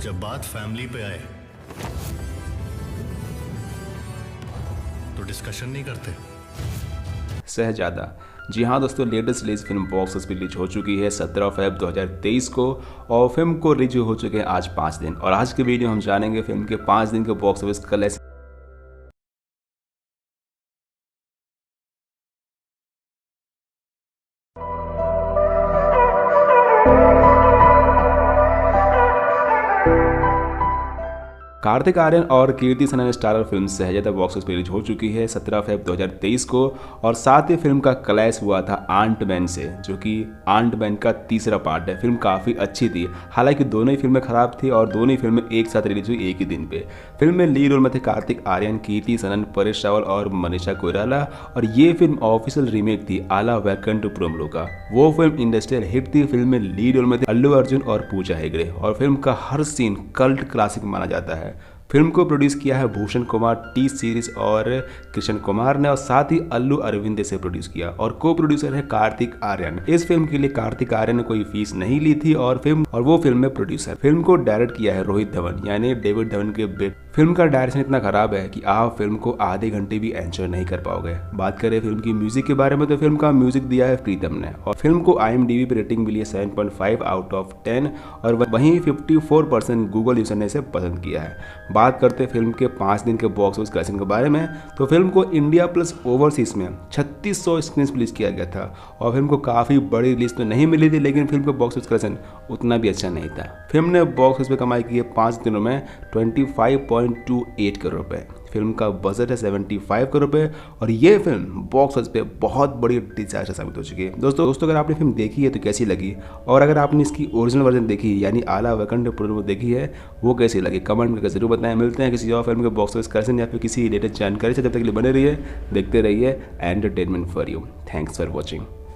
जब बात फैमिली पे आए तो डिस्कशन नहीं करते। शहजादा। जी हाँ दोस्तों, latest release film box office पर रिलीज हो चुकी है 17 फरवरी 2023 को और फिल्म को रिलीज हो चुके हैं आज 5 दिन। और आज के वीडियो हम जानेंगे फिल्म के 5 दिन के box office collection. Kartik Aaryan और Kriti Sanon starrer film Shehzada box office पर रिलीज हो चुकी है 17 फरवरी 2023 को। और साथ ही फिल्म का क्लैश हुआ था आंट मैन से, जो कि आंट मैन का तीसरा पार्ट है। फिल्म काफ़ी अच्छी थी, हालांकि दोनों ही फिल्में खराब थी और दोनों ही फिल्में एक साथ रिलीज हुई एक ही दिन पे। फिल्म में लीड रोल में थे कार्तिक आर्यन, कीर्ति सनन, परेश रावल और मनीषा कोइराला। और ये फिल्म ऑफिशियल रीमेक थी आला वेलकम टू प्रोमलो का। वो फिल्म इंडस्ट्रियल हिट थी। फिल्म में लीड रोल में थे अल्लू अर्जुन और पूजा हेगड़े और फिल्म का हर सीन कल्ट क्लासिक माना जाता है। फिल्म को प्रोड्यूस किया है भूषण कुमार, टी सीरीज और कृष्ण कुमार ने, और साथ ही अल्लू अरविंद से प्रोड्यूस किया और को प्रोड्यूसर है कार्तिक आर्यन। इस फिल्म के लिए कार्तिक आर्यन ने कोई फीस नहीं ली थी और वो फिल्म में प्रोड्यूसर। फिल्म को डायरेक्ट किया है रोहित धवन, यानी डेविड धवन के बेटे। फिल्म का डायरेक्शन इतना खराब है कि आप फिल्म को आधे घंटे भी एंजॉय नहीं कर पाओगे। बात करें फिल्म की म्यूजिक के बारे में तो फिल्म का म्यूजिक दिया है प्रीतम ने और फिल्म को IMDb पे रेटिंग मिली है 7.5 आउट ऑफ 10 और वहीं 54% गूगल यूजर ने इसे पसंद किया है। बात करते हैं फिल्म के 5 दिन के बॉक्स ऑफिस कलेक्शन के बारे में तो फिल्म को इंडिया प्लस ओवरसीज में 3600 स्क्रीन रिलीज किया गया था और फिल्म को काफ़ी बड़ी रिलीज तो नहीं मिली थी, लेकिन फिल्म का बॉक्स ऑफिस कलेक्शन उतना भी अच्छा नहीं था। फिल्म ने बॉक्स ऑफिस पे कमाई की है 5 दिनों में 25.28 करोड़ रुपए। फिल्म का बजट है 75 करोड़ रुपए और ये फिल्म बॉक्स ऑफिस पे बहुत बड़ी डिजास्टर साबित हो चुकी है। दोस्तों अगर आपने फिल्म देखी है तो कैसी लगी, और अगर आपने इसकी ओरिजिनल वर्जन देखी है यानी आला वेलकम टू प्रोमलो देखी है वो कैसी लगी, कमेंट करके जरूर बताएं। मिलते हैं किसी और फिल्म के बॉक्स ऑफिस कलेक्शन या फिर किसी लेटेस्ट जानकारी से। जब तक के लिए बने रहिए, देखते रहिए entertainment for you. Thanks for watching.